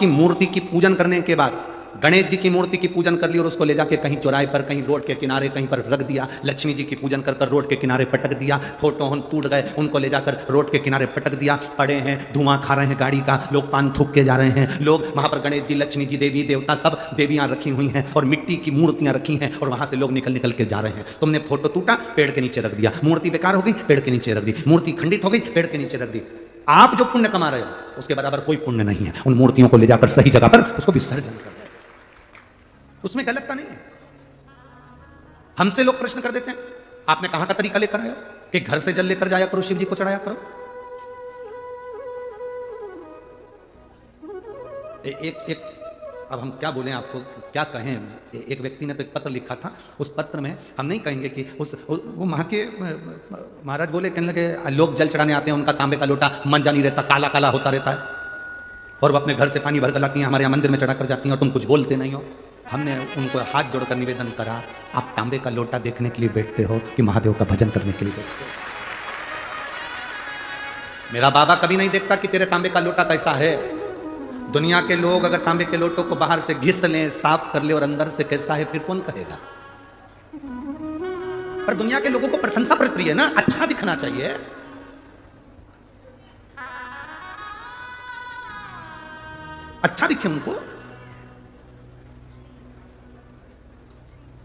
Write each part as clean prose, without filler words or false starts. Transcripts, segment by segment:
की मूर्ति की पूजन करने के बाद गणेश जी की मूर्ति की पूजन कर ली और उसको ले जाके कहीं चौराहे पर, कहीं रोड के किनारे कहीं पर रख दिया। लक्ष्मी जी की पूजन कर कर रोड के किनारे पटक दिया। फोटो हम टूट गए, उनको ले जाकर रोड के किनारे पटक दिया। पड़े हैं, धुआं खा रहे हैं गाड़ी का, लोग पान थूक के जा रहे हैं। लोग वहां पर गणेश जी, लक्ष्मी जी, देवी देवता सब देवियां रखी हुई हैं और मिट्टी की मूर्तियां रखी हैं और वहां से लोग निकल निकल के जा रहे हैं। तुमने फोटो टूटा, पेड़ के नीचे रख दिया। मूर्ति बेकार हो गई, पेड़ के नीचे रख दी। मूर्ति खंडित हो गई, पेड़ के नीचे रख दी। आप जो पुण्य कमा रहे हो उसके बराबर कोई पुण्य नहीं है। उन मूर्तियों को ले जाकर सही जगह पर उसको विसर्जन कर दो, उसमें गलतता नहीं है। हमसे लोग प्रश्न कर देते हैं, आपने कहां का तरीका लेकर आए हो कि घर से जल लेकर जाया करो, शिव जी को चढ़ाया करो। एक अब हम क्या बोलें आपको, क्या कहें। एक व्यक्ति ने तो एक पत्र लिखा था, उस पत्र में हम नहीं कहेंगे कि वो वहां के महाराज बोले, कहने लगे लोग जल चढ़ाने आते हैं, उनका तांबे का लोटा मंजा नहीं रहता, काला काला होता रहता है और वो अपने घर से पानी भर कर लाती हैं, हमारे यहाँ मंदिर में चढ़ा कर जाती हैं और तुम कुछ बोलते नहीं हो। हमने उनको हाथ जोड़कर निवेदन करा, आप तांबे का लोटा देखने के लिए बैठते हो कि महादेव का भजन करने के लिए बैठते हो? मेरा बाबा कभी नहीं देखता कि तेरे तांबे का लोटा कैसा है। दुनिया के लोग अगर तांबे के लोटों को बाहर से घिस लें, साफ कर ले और अंदर से कैसा है, फिर कौन कहेगा। पर दुनिया के लोगों को प्रशंसा प्रिय है ना, अच्छा दिखना चाहिए। अच्छा दिखे उनको।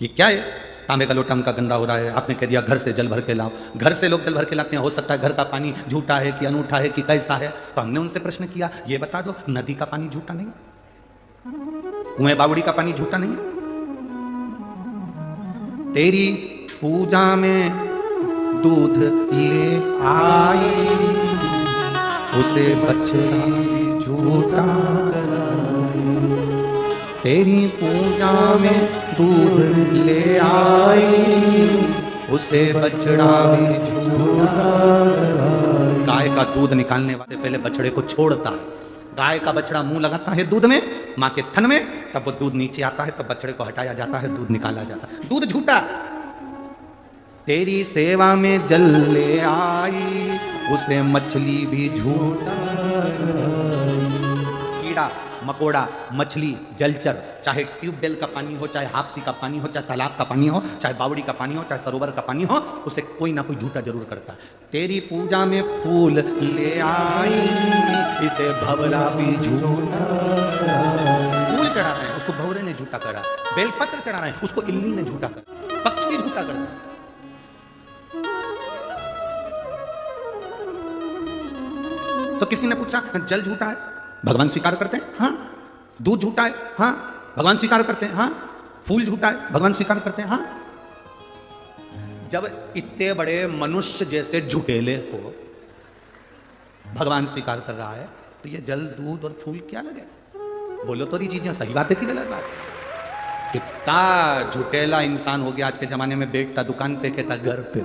ये क्या है, तांबे का लोटा उनका गंदा हो रहा है, आपने कह दिया घर से जल भर के लाओ। घर से लोग जल भर के लाते हैं, हो सकता है घर का पानी झूठा है कि अनूठा है कि कैसा है। तो हमने उनसे प्रश्न किया, ये बता दो, नदी का पानी झूठा नहीं, कुएं बावड़ी का पानी झूठा नहीं। तेरी पूजा में दूध ले आई, उसे बछड़ा झूठा। तेरी पूजा में दूध ले आई, उसे बछड़ा भी झूठा। गाय का दूध निकालने वाले पहले बछड़े को छोड़ता है। गाय का बछड़ा मुंह लगाता है दूध में, मां के थन में, तब वो दूध नीचे आता है, तब बछड़े को हटाया जाता है, दूध निकाला जाता है। दूध झूठा। तेरी सेवा में जल ले आई, उसे मछली भी झूठा। कीड़ा मकोड़ा, मछली, जलचर, चाहे ट्यूबवेल का पानी हो, चाहे हापसी का पानी हो, चाहे तालाब का पानी हो, चाहे बावड़ी का पानी हो, चाहे सरोवर का पानी हो, उसे कोई ना कोई झूठा जरूर करता है। तेरी पूजा में फूल ले आई, इसे भंवरा भी झूठा। फूल चढ़ा रहे हैं, उसको भंवरे ने झूठा करा। बेलपत्र चढ़ा रहे हैं, उसको इल्ली ने झूठा करा। पक्षी झूठा करता है। तो किसी ने पूछा जल झूठा है, भगवान स्वीकार करते हैं? हाँ। दूध झूठा है? हाँ, भगवान स्वीकार करते हैं। हाँ। फूल झूठा है? भगवान स्वीकार करते हैं। हाँ। जब इतने बड़े मनुष्य जैसे झूठेले को भगवान स्वीकार कर रहा है, तो ये जल, दूध और फूल क्या लगे? बोलो तो ये चीजें सही बात है कि गलत बात है? कितना झूठेला इंसान हो गया आज के जमाने में। बैठता दुकान पे, कहता घर पे।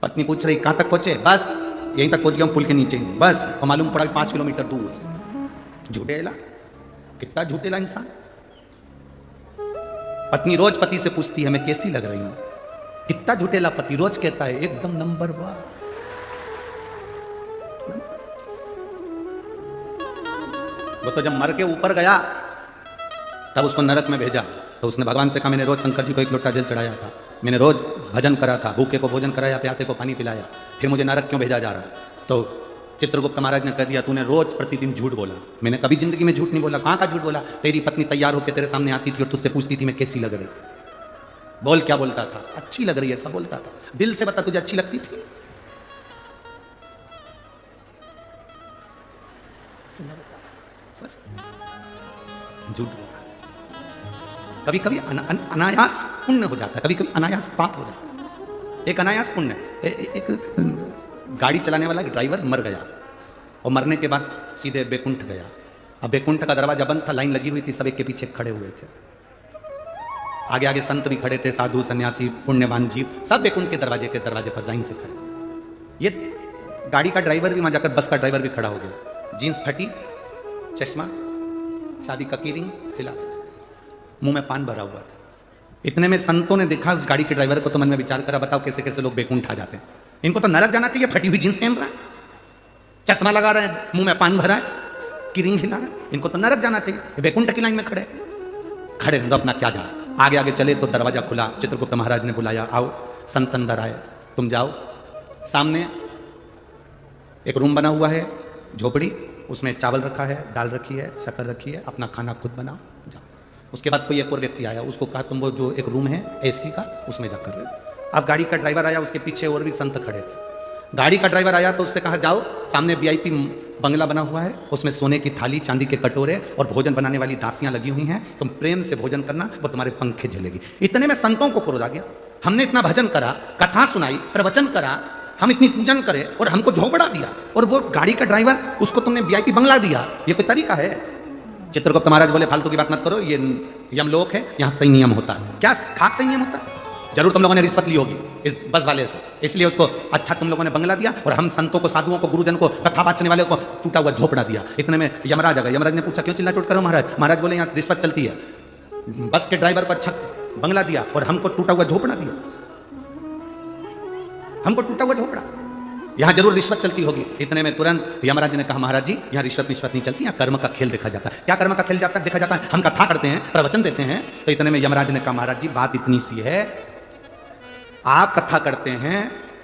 पत्नी पूछ रही कहां तक पहुंचे? बस यहीं तक पहुंच गया हूं, पुल के नीचे बस। और मालूम पड़ा 5 किलोमीटर दूर। झूठेला, कितना झूठेला इंसान। पत्नी रोज पति से पूछती है मैं कैसी लग रही हूं। कितना झूठेला पति, रोज कहता है एकदम नंबर 1। वो तो जब मर के ऊपर गया तब उसको नरक में भेजा, तो उसने भगवान से कहा मैंने रोज शंकर जी को 1 लोटा जल चढ़ाया था, मैंने रोज भजन करा था, भूखे को भोजन कराया, प्यासे को पानी पिलाया, फिर मुझे नरक क्यों भेजा जा रहा है? तो चित्रगुप्त महाराज ने कह दिया तूने रोज प्रतिदिन झूठ बोला। मैंने कभी जिंदगी में झूठ नहीं बोला। कहां का झूठ बोला? तेरी पत्नी तैयार होकर तेरे सामने आती थी और तुझसे पूछती थी मैं कैसी लग रही। बोल क्या बोलता था? अच्छी लग रही है, सब बोलता था। दिल से बता तुझे अच्छी लगती थी? बस झूठ बोला। कभी कभी अनायास पुण्य हो जाता है, कभी कभी अनायास पाप हो जाता है। एक अनायास पुण्य, एक गाड़ी चलाने वाला ड्राइवर मर गया और मरने के बाद सीधे बैकुंठ गया। अब बैकुंठ का दरवाजा बंद था, लाइन लगी हुई थी, सब एक के पीछे खड़े हुए थे। आगे आगे संत भी खड़े थे, साधु सन्यासी पुण्यवान जीव, सब बैकुंठ के दरवाजे पर लाइन से खड़े। ये गाड़ी का ड्राइवर भी वहां जाकर, बस का ड्राइवर भी खड़ा हो गया। जीन्स फटी, चश्मा, शादी का की रिंग हिला, मुंह में पान भरा हुआ था। इतने में संतों ने देखा उस गाड़ी के ड्राइवर को, तो मन में विचार करा बताओ कैसे कैसे लोग बैकुंठ आ जाते हैं। इनको तो नरक जाना चाहिए। फटी हुई जींस पहन रहा है, चश्मा लगा रहा है, मुंह में पान भरा है, की रिंग हिला रहे, इनको तो नरक जाना चाहिए, वैकुंठ की लाइन में खड़े खड़े तो अपना क्या जा। आगे आगे चले तो दरवाजा खुला, चित्रगुप्त महाराज ने बुलाया, आओ संत अंदर आए, तुम जाओ। सामने एक रूम बना हुआ है, झोपड़ी, उसमें चावल रखा है, दाल रखी है, शक्कर रखी है, अपना खाना खुद बनाओ, जाओ। उसके बाद कोई एक और व्यक्ति आया, उसको कहा तुम वो जो एक रूम है एसी का उसमें जाकर रहो। अब गाड़ी का ड्राइवर आया, उसके पीछे और भी संत खड़े थे। गाड़ी का ड्राइवर आया तो उससे कहा जाओ, सामने वीआईपी बंगला बना हुआ है, उसमें सोने की थाली, चांदी के कटोरे और भोजन बनाने वाली दासियां लगी हुई हैं, तुम प्रेम से भोजन करना, वो तुम्हारे पंखे झेलेगी। इतने में संतों को क्रोध आ गया, हमने इतना भजन करा, कथा सुनाई, प्रवचन करा, हम इतनी पूजन करे और हमको झोपड़ा दिया, और वो गाड़ी का ड्राइवर उसको तुमने वीआईपी बंगला दिया, ये कोई तरीका है? चित्रगुप्त महाराज बोले फालतू की बात मत करो, ये यमलोक है, यहाँ सही नियम होता है। क्या खाक सही नियम होता है? जरूर तुम लोगों ने रिश्वत ली होगी इस बस वाले से, इसलिए उसको अच्छा तुम लोगों ने बंगला दिया और हम संतों को, साधुओं को, गुरुजन को, कथा बाचने वाले को टूटा हुआ झोपड़ा दिया। इतने में यमराज आ गए। यमराज ने पूछा क्यों चिल्ला चोट करो महाराज? महाराज बोले यहाँ रिश्वत चलती है, बस के ड्राइवर को अच्छा बंगला दिया और हमको टूटा हुआ झोपड़ा दिया, हमको टूटा हुआ झोपड़ा, यहाँ जरूर रिश्वत चलती होगी। इतने में तुरंत यमराज ने कहा महाराज जी यहाँ रिश्वत नहीं चलती, यहाँ कर्म का खेल देखा जाता है। क्या कर्म का खेल देखा जाता है? हम कथा करते हैं, प्रवचन देते हैं। तो इतने में यमराज ने कहा महाराज जी बात इतनी सी है, आप कथा करते हैं,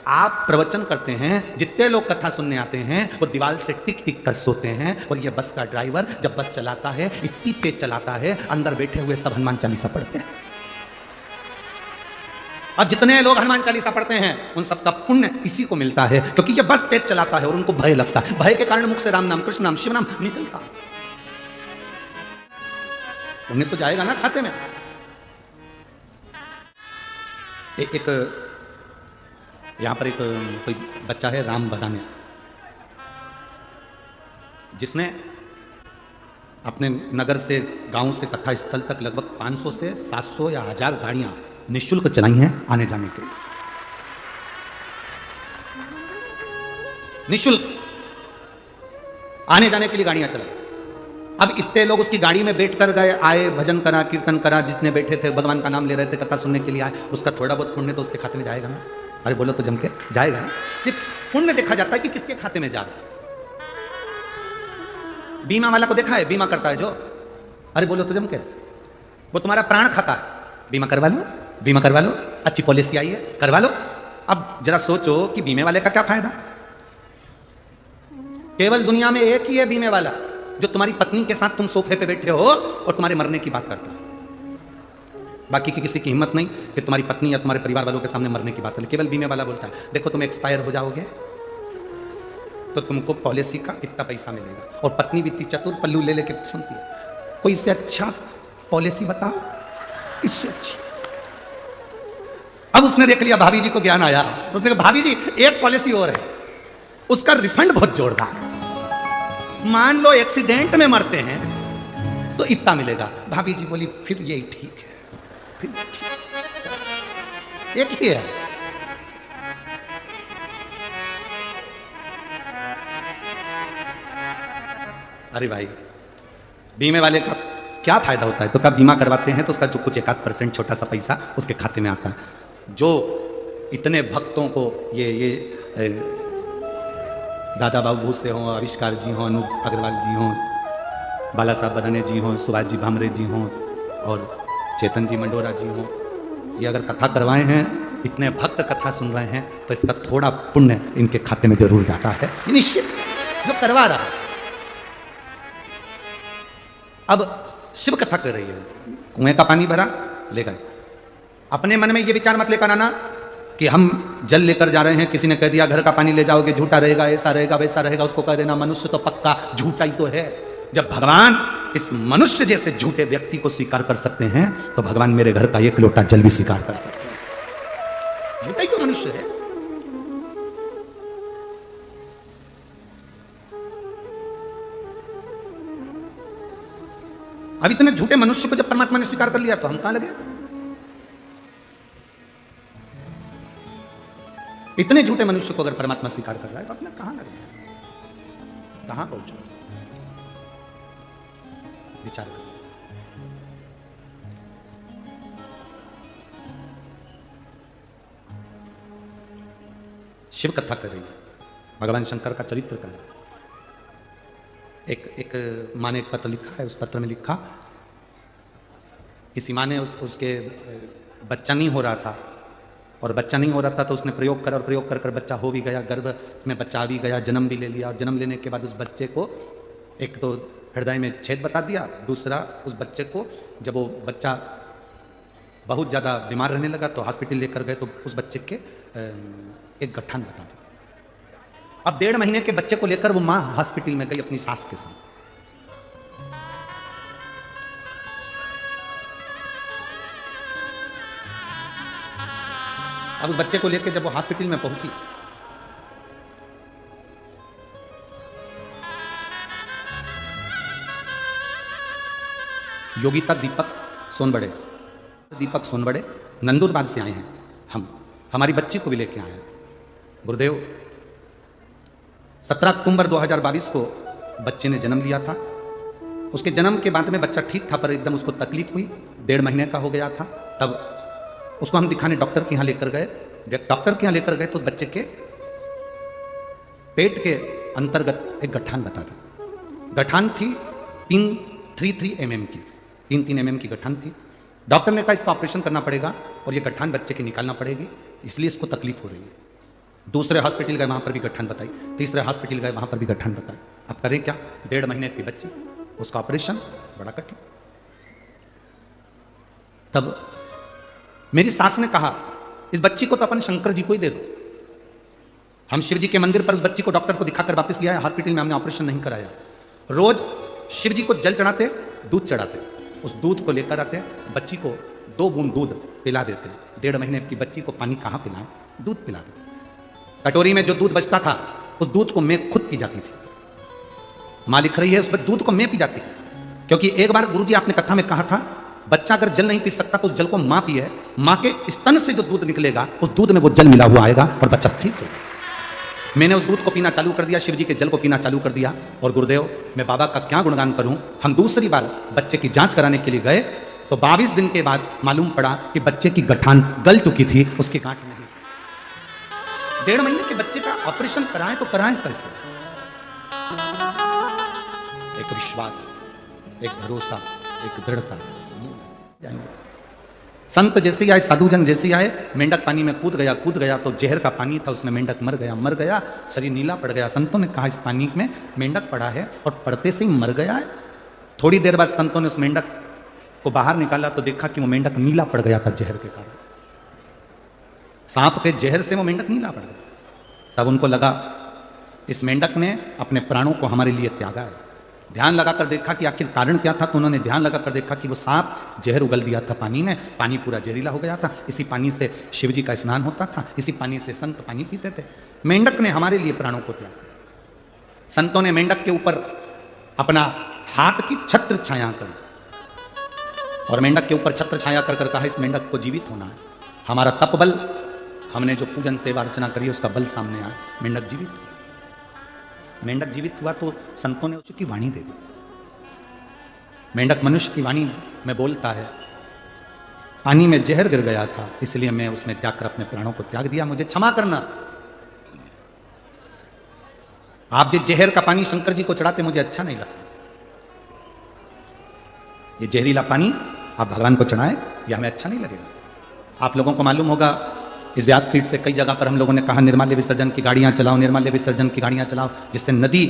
आप प्रवचन करते हैं, जितने लोग कथा सुनने आते हैं वो दीवार से टिक टिक कर सोते हैं, और ये बस का ड्राइवर जब बस चलाता है इतनी तेज चलाता है, अंदर बैठे हुए सब हनुमान चालीसा पढ़ते हैं। अब जितने लोग हनुमान चालीसा पढ़ते हैं उन सबका पुण्य इसी को मिलता है, क्योंकि ये बस तेज चलाता है और उनको भय लगता है, भय के कारण मुख से राम नाम, कृष्ण नाम, शिव नाम निकलता। उन्हें तो जाएगा ना खाते में। एक यहां पर एक कोई बच्चा है राम बदाने, जिसने अपने नगर से, गांव से कथा स्थल तक लगभग 500 से 700 या 1000 गाड़ियां निःशुल्क चलाई हैं आने जाने के लिए, निःशुल्क आने जाने के लिए गाड़ियां चलाई। अब इतने लोग उसकी गाड़ी में बैठ कर गए, आए, भजन करा, कीर्तन करा, जितने बैठे थे भगवान का नाम ले रहे थे, कथा सुनने के लिए आए, उसका थोड़ा बहुत पुण्य तो उसके खाते में जाएगा ना? अरे बोलो तो जम के जाएगा ना? ये पुण्य देखा जाता है कि किसके खाते में जा रहा है। बीमा वाला को देखा है, बीमा करता है जो, अरे बोलो तो जम के, वो तुम्हारा प्राण खाता है, बीमा करवा लो, बीमा करवा लो, अच्छी पॉलिसी आई है, करवा लो। अब जरा सोचो कि बीमे वाले का क्या फायदा? केवल दुनिया में एक ही है बीमे वाला, जो तुम्हारी पत्नी के साथ तुम सोफे पे बैठे हो और तुम्हारे मरने की बात करता है। बाकी की किसी की हिम्मत नहीं कि तुम्हारी पत्नी या तुम्हारे परिवार वालों के सामने मरने की बात करे। केवल बीमे वाला बोलता है देखो तुम एक्सपायर हो जाओगे तो तुमको पॉलिसी का इतना पैसा मिलेगा, और पत्नी भी इतनी चतुर, पल्लू ले लेके सुनती है, कोई इससे अच्छा पॉलिसी बताओ, इससे अच्छी। अब उसने देख लिया, भाभी जी को ज्ञान आया, तो उसने कहा भाभी जी एक पॉलिसी और है, उसका रिफंड बहुत जोरदार, मान लो एक्सीडेंट में मरते हैं तो इतना मिलेगा। भाभी जी बोली फिर यही ठीक है, फिर एक ही है। अरे भाई बीमे वाले का क्या फायदा होता है? तो कब बीमा करवाते हैं तो उसका जो कुछ 1-8% छोटा सा पैसा उसके खाते में आता है। जो इतने भक्तों को ये दादा बाबू से हों, आविष्कार जी हों, अनूप अग्रवाल जी हों, बाला साहब बदाने जी हों, सुभाष जी भामरे जी हों और चेतन जी मंडोरा जी हों, ये अगर कथा करवाए हैं, इतने भक्त कथा सुन रहे हैं, तो इसका थोड़ा पुण्य इनके खाते में जरूर जाता है, ये निश्चित जो करवा रहा है। अब शिव कथा कर रही है, कुएं का पानी भरा ले गए, अपने मन में ये विचार मत लेकर आना कि हम जल लेकर जा रहे हैं, किसी ने कह दिया घर का पानी ले जाओगे झूठा रहेगा, ऐसा रहेगा वैसा रहेगा, उसको कह देना मनुष्य तो पक्का झूठा ही तो है। जब भगवान इस मनुष्य जैसे झूठे व्यक्ति को स्वीकार कर सकते हैं तो भगवान मेरे घर का एक लोटा जल भी स्वीकार कर सकते हैं। झूठा ही तो मनुष्य है। अब इतने झूठे मनुष्य को जब परमात्मा ने स्वीकार कर लिया तो हम कहां लगे? इतने झूठे मनुष्य को अगर परमात्मा स्वीकार कर रहा है तो अपने कहां लगे, कहां पहुंचो? विचार करो। शिव कथा कर रही है, भगवान शंकर का चरित्र कर रहा है। एक माँ ने एक पत्र लिखा है, उस पत्र में लिखा, किसी माँ ने उसके बच्चा नहीं हो रहा था, और बच्चा नहीं हो रहा था तो उसने प्रयोग करा, और प्रयोग कर बच्चा हो भी गया, गर्भ में बच्चा आ भी गया, जन्म भी ले लिया, और जन्म लेने के बाद उस बच्चे को एक तो हृदय में छेद बता दिया, दूसरा उस बच्चे को जब वो बच्चा बहुत ज़्यादा बीमार रहने लगा तो हॉस्पिटल लेकर गए तो उस बच्चे के एक गठान बता दिया। अब 1.5 महीने के बच्चे को लेकर वो माँ हॉस्पिटल में गई अपनी सास के साथ। अब उस बच्चे को लेकर जब वो हॉस्पिटल में पहुंची, योगिता दीपक सोनबड़े नंदुरबार से आए हैं। हमारी बच्ची को भी लेके आए हैं। गुरुदेव, 17 अक्टूबर 2022 को बच्चे ने जन्म लिया था। उसके जन्म के बाद में बच्चा ठीक था, पर एकदम उसको तकलीफ हुई, 1.5 महीने का हो गया था। तब उसको हम दिखाने डॉक्टर के यहाँ लेकर गए। डॉक्टर के यहाँ लेकर गए तो उस बच्चे के पेट के अंतर्गत एक गठान बता था। गठान थी 3 mm की, 3 mm की गठान थी। डॉक्टर ने कहा इसका ऑपरेशन करना पड़ेगा और ये गठान बच्चे की निकालना पड़ेगी, इसलिए इसको तकलीफ हो रही है। दूसरे हॉस्पिटल गए, वहाँ पर भी गठान बताई। तीसरे हॉस्पिटल गए, वहाँ पर भी गठान बताई। अब करें क्या? 1.5 महीने की बच्ची, उसका ऑपरेशन बड़ा कठिन। तब मेरी सास ने कहा इस बच्ची को तो अपन शंकर जी को ही दे दो। हम शिव जी के मंदिर पर उस बच्ची को डॉक्टर को दिखाकर वापस लिया है। हॉस्पिटल में हमने ऑपरेशन नहीं कराया। रोज शिव जी को जल चढ़ाते, दूध चढ़ाते, उस दूध को लेकर आते, बच्ची को 2 बूंद दूध पिला देते। 1.5 महीने की बच्ची को पानी कहाँ पिलाएं? दूध पिला देते। कटोरी में जो दूध बचता था उस दूध को मैं खुद पी जाती थी। माँ लिख रही है उस दूध को मैं पी जाती थी, क्योंकि एक बार गुरुजी आपने कथा में कहा था बच्चा अगर जल नहीं पी सकता तो उस जल को माँ पिए, माँ के स्तन से जो दूध निकलेगा उस दूध में वो जल मिला हुआ आएगा और बच्चा ठीक होगा। मैंने उस दूध को पीना चालू कर दिया, शिव जी के जल को पीना चालू कर दिया। और गुरुदेव, मैं बाबा का क्या गुणगान करूं। हम दूसरी बार बच्चे की जांच कराने के लिए गए तो 22 दिन के बाद मालूम पड़ा कि बच्चे की गठान गल चुकी थी, उसकी गांठ नहीं। 1.5 महीने के बच्चे का ऑपरेशन कराएं तो कराएं कैसे? एक विश्वास, एक भरोसा, एक दृढ़ता जाएंगे। संत जैसे आए, साधुजन जैसे आए, मेंढक पानी में कूद गया तो जहर का पानी था, उसमें मेंढक मर गया, शरीर नीला पड़ गया। संतों ने कहा इस पानी में मेंढक पड़ा है और पड़ते से ही मर गया है। थोड़ी देर बाद संतों ने उस मेंढक को बाहर निकाला तो देखा कि वो मेंढक नीला पड़ गया था जहर के कारण। सांप के जहर से वो मेंढक नीला पड़ गया। तब उनको लगा इस मेंढक ने अपने प्राणों को हमारे लिए त्यागा है। ध्यान लगाकर देखा कि आखिर कारण क्या था, तो उन्होंने ध्यान लगाकर देखा कि वो सांप जहर उगल दिया था पानी में, पानी पूरा जहरीला हो गया था। इसी पानी से शिव जी का स्नान होता था, इसी पानी से संत पानी पीते थे। मेंढक ने हमारे लिए प्राणों को त्यागा। संतों ने मेंढक के ऊपर अपना हाथ की छत्र छाया कर, और मेंढक के ऊपर छत्र छाया कर कहा इस मेंढक को जीवित होना है। हमारा तप बल, हमने जो पूजन सेवा अर्चना करी उसका बल सामने आया, मेंढक जीवित हुआ। मेंढक जीवित हुआ तो संतों ने उसकी वाणी दे दी। मेंढक मनुष्य की वाणी में बोलता है, पानी में जहर गिर गया था इसलिए मैं उसमें जाकर अपने प्राणों को त्याग दिया, मुझे क्षमा करना। आप जो जहर का पानी शंकर जी को चढ़ाते मुझे अच्छा नहीं लगता। ये जहरीला पानी आप भगवान को चढ़ाएं, यह हमें अच्छा नहीं लगेगा। आप लोगों को मालूम होगा इस व्यासपीठ से कई जगह पर हम लोगों ने कहा निर्माल्य विसर्जन की गाड़ियां चलाओ, निर्माल्य विसर्जन की गाड़ियां चलाओ, जिससे नदी,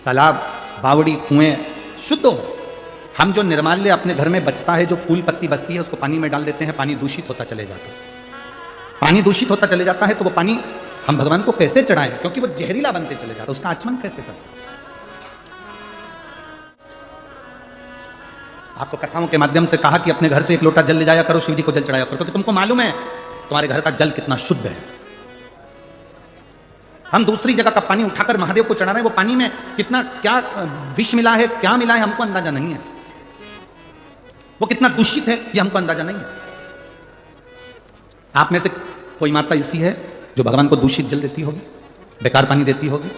तालाब, बावड़ी, कुएं शुद्ध हो। हम जो निर्माल्य अपने घर में बचता है, जो फूल पत्ती बचती है, उसको पानी में डाल देते हैं, पानी दूषित होता चले जाता है। पानी दूषित होता चले जाता है तो वो पानी हम भगवान को कैसे चढ़ाएं, क्योंकि वो जहरीला बनते चले जाता है, उसका आचमन कैसे कर सकते। आपको कथाओं के माध्यम से कहा कि अपने घर से 1 लोटा जल ले जाया करो, शिव जी को जल चढ़ाया करो, क्योंकि तुमको मालूम है तुम्हारे घर का जल कितना शुद्ध है। हम दूसरी जगह का पानी उठाकर महादेव को चढ़ा रहे हैं, वो पानी में कितना क्या विष मिला है, क्या मिला है, हमको अंदाजा नहीं है। वो कितना दूषित है ये हमको अंदाजा नहीं है। आप में से कोई माता ऐसी है जो भगवान को दूषित जल देती होगी, बेकार पानी देती होगी,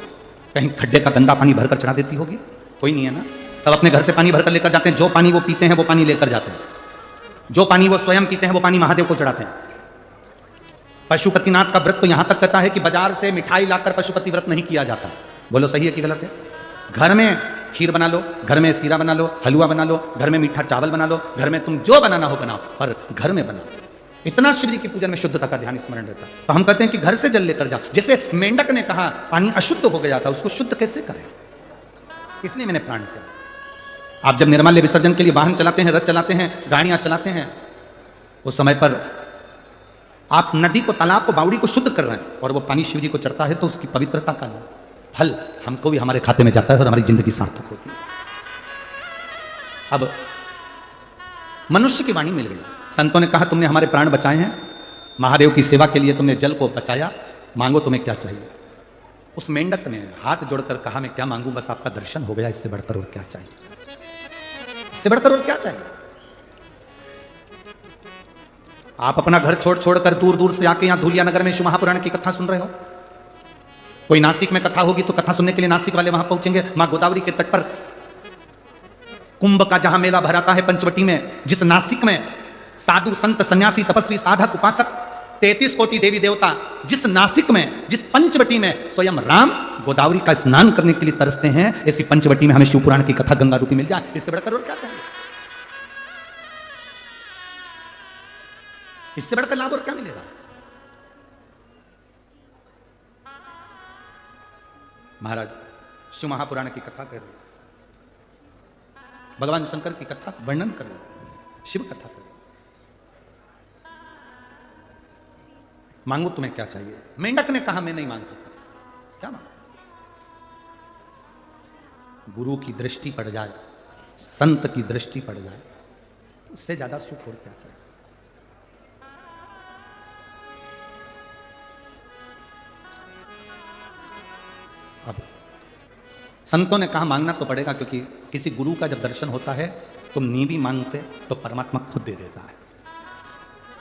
कहीं खड्डे का गंदा पानी भरकर चढ़ा देती होगी? कोई नहीं है ना। सब अपने घर से पानी भरकर लेकर जाते हैं, जो पानी वो पीते हैं वो पानी लेकर जाते हैं, जो पानी वो स्वयं पीते हैं वो पानी महादेव को चढ़ाते हैं। पशुपतिनाथ का व्रत तो यहां तक कहता है कि बाजार से मिठाई लाकर पशुपति व्रत नहीं किया जाता। बोलो सही है कि गलत है? घर में खीर बना लो, घर में सीरा बना लो, हलवा बना लो, घर में मीठा चावल बना लो, घर में तुम जो बनाना हो बनाओ, पर घर में बनाओ। इतना शिव जी की पूजन में शुद्धता का ध्यान स्मरण रहता। तो हम कहते हैं कि घर से जल लेकर जाओ। जैसे मेंढक ने कहा पानी अशुद्ध हो गया था, उसको शुद्ध कैसे करें, इसलिए मैंने प्राण त्याग। आप जब निर्माल्य विसर्जन के लिए वाहन चलाते हैं, रथ चलाते हैं, गाड़ियां चलाते हैं, उस समय पर आप नदी को, तालाब को, बावड़ी को शुद्ध कर रहे हैं और वो पानी शिव जी को चढ़ता है, तो उसकी पवित्रता का फल हमको भी हमारे खाते में जाता है और हमारी जिंदगी सार्थक होती है। अब मनुष्य की वाणी मिल गई। संतों ने कहा तुमने हमारे प्राण बचाए हैं, महादेव की सेवा के लिए तुमने जल को बचाया, मांगो तुम्हें क्या चाहिए। उस मेंढक ने हाथ जोड़कर कहा मैं क्या मांगू, बस आपका दर्शन हो गया, इससे बढ़कर और क्या चाहिए, इससे बढ़कर और क्या चाहिए। आप अपना घर छोड़ छोड़कर दूर दूर से आके यहां धूलिया नगर में शिव महापुराण की कथा सुन रहे हो। कोई नासिक में कथा होगी तो कथा सुनने के लिए नासिक वाले वहां पहुंचेंगे। मां गोदावरी के तट पर कुंभ का जहां मेला भराता है पंचवटी में, जिस नासिक में साधु संत सन्यासी तपस्वी साधक उपासक 33 कोटि देवी देवता, जिस नासिक में, जिस पंचवटी में स्वयं राम गोदावरी का स्नान करने के लिए तरसते हैं, ऐसी पंचवटी में हमें शिवपुराण की कथा गंगा रूपी मिल जाए, इससे बढ़कर और क्या चाहिए, इससे बढ़कर लाभ और क्या मिलेगा। महाराज शिव महापुराण की कथा कर रहे, भगवान शंकर की कथा वर्णन कर रहे, शिव कथा कर रहे। मांगो तुम्हें क्या चाहिए। मेंढक ने कहा मैं नहीं मांग सकता। क्या मांगो, गुरु की दृष्टि पड़ जाए, संत की दृष्टि पड़ जाए, उससे ज्यादा सुख और क्या चाहिए। अब संतों ने कहा मांगना तो पड़ेगा, क्योंकि किसी गुरु का जब दर्शन होता है तुम नी भी मांगते तो परमात्मा खुद दे देता है।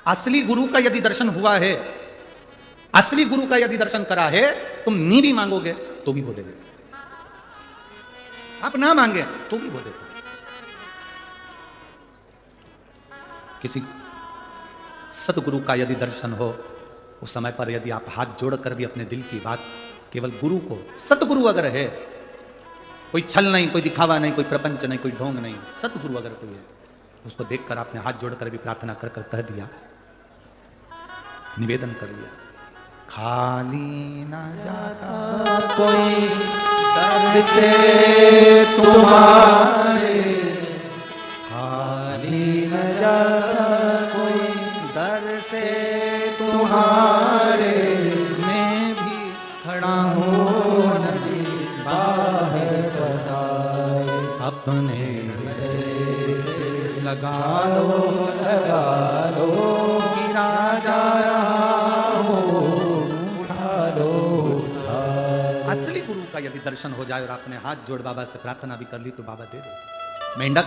असली गुरु का यदि दर्शन हुआ है, असली गुरु का यदि दर्शन करा है, तुम नी भी मांगोगे तो भी वो दे देगा, आप ना मांगे तो भी वो देता। किसी सतगुरु का यदि दर्शन हो, उस समय पर यदि आप हाथ जोड़कर भी अपने दिल की बात केवल गुरु को, सतगुरु अगर है, कोई छल नहीं, कोई दिखावा नहीं, कोई प्रपंच नहीं, कोई ढोंग नहीं, सतगुरु अगर कोई है, उसको देखकर आपने हाथ जोड़कर भी प्रार्थना कर कर कह दिया, निवेदन कर लिया, खाली ना जाता कोई दर से तुम्हारे, खाली न जाता कोई दर से तुम्हारे, मैं भी खड़ा हूँ नदी बाहर बसाए, अपने से लगा लो गिरा जा रहा हो, उठा लो। असली गुरु का यदि दर्शन हो जाए और आपने हाथ जोड़ बाबा से प्रार्थना भी कर ली तो बाबा दे देते। मेंढक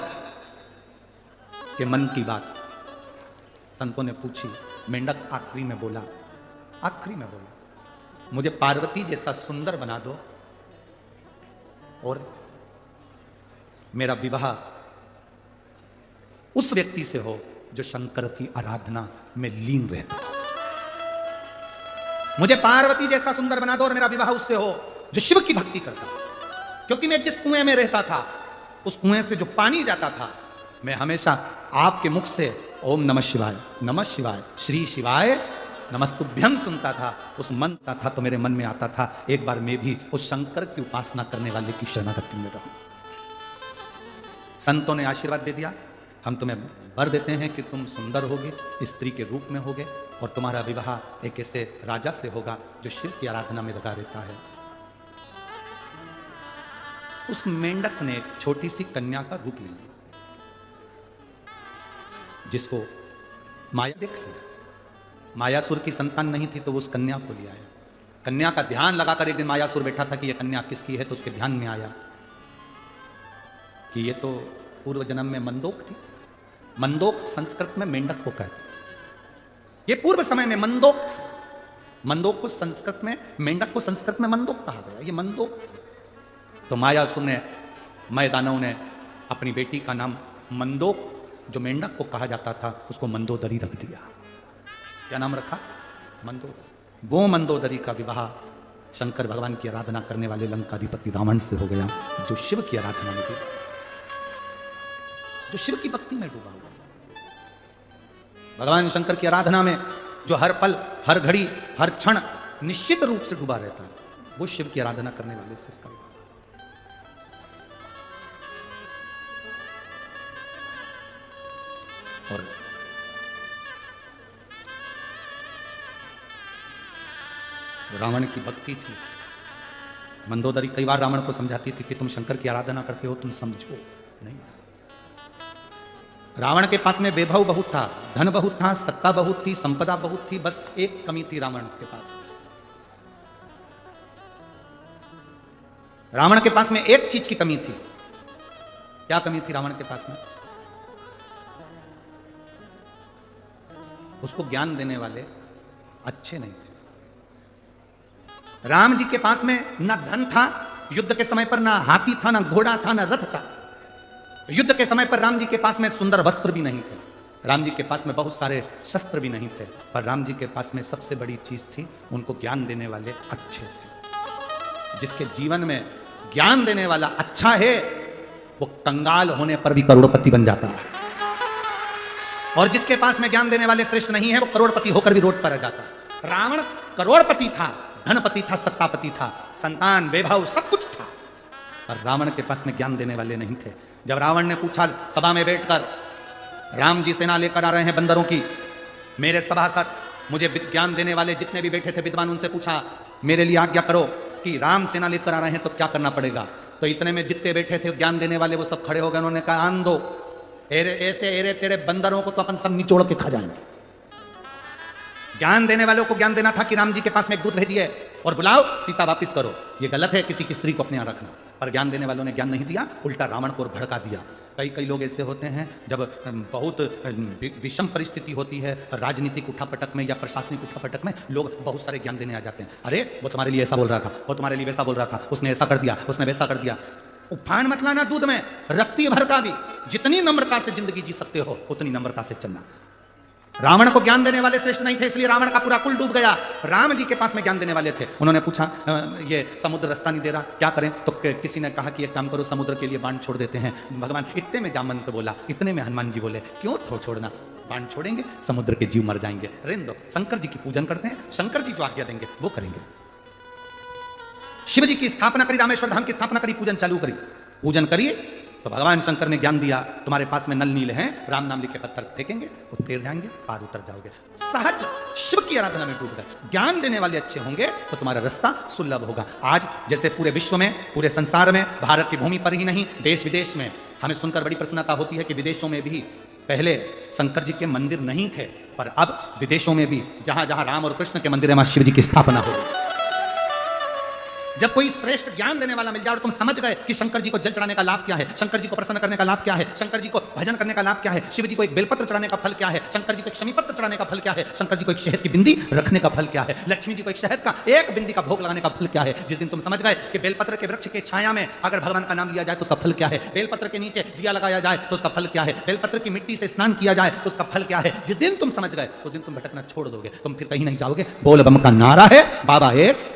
के मन की बात संतों ने पूछी। मेंढक आखिरी में बोला, आखिरी में बोला, मुझे पार्वती जैसा सुंदर बना दो और मेरा विवाह उस व्यक्ति से हो जो शंकर की आराधना में लीन रहता है। मुझे पार्वती जैसा सुंदर बना दो और मेरा विवाह उससे हो जो शिव की भक्ति करता है। क्योंकि मैं जिस कुएं में रहता था, उस कुएं से जो पानी जाता था, मैं हमेशा आपके मुख से ओम नमः शिवाय, नमः शिवाय, श्री शिवाय नमस्तुभ्यम सुनता था। उस मन का था तो मेरे मन में आता था एक बार मैं भी उस शंकर की उपासना करने वाले की शरणागति में रहूं। संतों ने आशीर्वाद दे दिया, हम तुम्हें वर देते हैं कि तुम सुंदर होगे, स्त्री के रूप में होगे और तुम्हारा विवाह एक ऐसे राजा से होगा जो शिव की आराधना में लगा रहता है। उस मेंढक ने एक छोटी सी कन्या का रूप ले लिया, जिसको माया देख लिया। मायासुर की संतान नहीं थी तो वो उस कन्या को ले आया। कन्या का ध्यान लगाकर एक दिन मायासुर बैठा था कि यह कन्या किसकी है, तो उसके ध्यान में आया कि ये तो पूर्व जन्म में मंदोक थी। मंदोक संस्कृत में मेंढक को कहते, ये पूर्व समय में मंदोक थी। मंदोक को संस्कृत में, मेंढक को संस्कृत में मंदोक कहा गया, ये मंदोक थी। तो मायासुर ने, मय दानव ने अपनी बेटी का नाम मंदोक, जो मेंढक को कहा जाता था, उसको मंदोदरी रख दिया। क्या नाम रखा? मंदोदरी। वो मंदोदरी का विवाह शंकर भगवान की आराधना करने वाले लंकाधिपति रावण से हो गया, जो शिव की आराधना में थी, जो शिव की भक्ति में डूबा हुआ। भगवान शंकर की आराधना में जो हर पल, हर घड़ी, हर क्षण निश्चित रूप से डूबा रहता है, वो शिव की आराधना करने वाले से इसका विवाह। और रावण की भक्ति थी। मंदोदरी कई बार रावण को समझाती थी कि तुम शंकर की आराधना करते हो, तुम समझो नहीं। रावण के पास में वैभव बहुत था, धन बहुत था, सत्ता बहुत थी, संपदा बहुत थी, बस एक कमी थी रावण के पास। रावण के पास में एक चीज की कमी थी। क्या कमी थी रावण के पास में? उसको ज्ञान देने वाले अच्छे नहीं थे। राम जी के पास में ना धन था युद्ध के समय पर, ना हाथी था, ना घोड़ा था, ना रथ था। युद्ध के समय पर राम जी के पास में सुंदर वस्त्र भी नहीं थे, राम जी के पास में बहुत सारे शस्त्र भी नहीं थे, पर राम जी के पास में सबसे बड़ी चीज थी, उनको ज्ञान देने वाले अच्छे थे। जिसके जीवन में ज्ञान देने वाला अच्छा है, वो कंगाल होने पर भी करोड़पति बन जाता है, और जिसके पास में ज्ञान देने वाले श्रेष्ठ नहीं है, वो करोड़पति होकर भी रोड पर आ जाता है। रावण करोड़पति था, धनपति था, सत्तापति था, संतान, वैभव सब कुछ था, पर रावण के पास में ज्ञान देने वाले नहीं थे। जब रावण ने पूछा सभा में बैठकर, राम जी सेना लेकर आ रहे हैं बंदरों की, मेरे सभासद, मुझे ज्ञान देने वाले जितने भी बैठे थे विद्वान, उनसे पूछा मेरे लिए आज्ञा करो कि राम सेना लेकर आ रहे हैं तो क्या करना पड़ेगा। तो इतने में जितने बैठे थे ज्ञान देने वाले वो सब खड़े हो गए। उन्होंने कहा आन दो, ऐसे एरे तेरे बंदरों को तो अपन सब निचोड़ के खा जाएंगे। ज्ञान देने वालों को ज्ञान देना था कि राम जी के पास में एक दूत भेजिए और बुलाओ, सीता वापिस करो। ये गलत है किसी की स्त्री को अपने यहाँ रखना, पर ज्ञान देने वालों ने ज्ञान नहीं दिया, उल्टा रावण को भड़का दिया। कई लोग ऐसे होते हैं, जब बहुत विषम परिस्थिति होती है राजनीतिक उठापटक में या प्रशासनिक उठापटक में, लोग बहुत सारे ज्ञान देने आ जाते हैं। अरे वो तुम्हारे लिए ऐसा बोल रहा था, वो तुम्हारे लिए वैसा बोल रहा था, उसने ऐसा कर दिया, उसने वैसा कर दिया। उफान मत लाना दूध में, रत्ती भर का भी। जितनी नम्रता से जिंदगी जी सकते हो उतनी नम्रता से चलना। रावण को ज्ञान देने वाले श्रेष्ठ नहीं थे, इसलिए रावण का पूरा कुल डूब गया। राम जी के पास में ज्ञान देने वाले थे। उन्होंने पूछा ये समुद्र रास्ता नहीं दे रहा, क्या करें? तो किसी ने कहा कि एक काम करो, समुद्र के लिए बाण छोड़ देते हैं। भगवान इतने में जामवंत बोला, इतने में हनुमान जी बोले क्यों छोड़ना, बाण छोड़ेंगे समुद्र के जीव मर जाएंगे, रहने दो। शंकर जी की पूजन करते हैं, शंकर जी जो आज्ञा देंगे वो करेंगे। शिव जी की स्थापना करी, रामेश्वर धाम की स्थापना करी, पूजन चालू करी। पूजन करिए तो भगवान शंकर ने ज्ञान दिया, तुम्हारे पास में नल नील हैं, राम नाम लिखे पत्थर फेंकेंगे, वो तैर जाएंगे, पार उतर जाओगे। सहज शिव की आराधना में डूब गए। ज्ञान देने वाले अच्छे होंगे तो तुम्हारा रास्ता सुलभ होगा। आज जैसे पूरे विश्व में, पूरे संसार में, भारत की भूमि पर ही नहीं, देश विदेश में हमें सुनकर बड़ी प्रसन्नता होती है कि विदेशों में भी पहले शंकर जी के मंदिर नहीं थे, पर अब विदेशों में भी जहां जहां राम और कृष्ण के मंदिर है, वहां शिव जी की स्थापना हो गई। जब कोई श्रेष्ठ ज्ञान देने वाला मिल जाए और तुम समझ गए कि शंकर जी को जल चढ़ाने का लाभ क्या है, शंकर जी को प्रसन्न करने का लाभ क्या है, शंकर जी को भजन करने का लाभ क्या है, शिव जी को एक बेलपत्र चढ़ाने का फल क्या है, शंकर जी को एक शमीपत्र चढ़ाने का फल क्या है, शंकर जी को एक शहद की बिंदी रखने का फल क्या है, लक्ष्मी जी को एक शहद का एक बिंदी का भोग लगाने का फल क्या है। जिस दिन तुम समझ गए कि बेलपत्र के वृक्ष के छाया में अगर भगवान का नाम लिया जाए तो उसका फल क्या है, बेलपत्र के नीचे दिया लगाया जाए तो उसका फल क्या है, बेलपत्र की मिट्टी से स्नान किया जाए तो उसका फल क्या है, जिस दिन तुम समझ गए उस दिन तुम भटकना छोड़ दोगे, तुम फिर कहीं नहीं जाओगे। बोल बम का नारा है, बाबा एक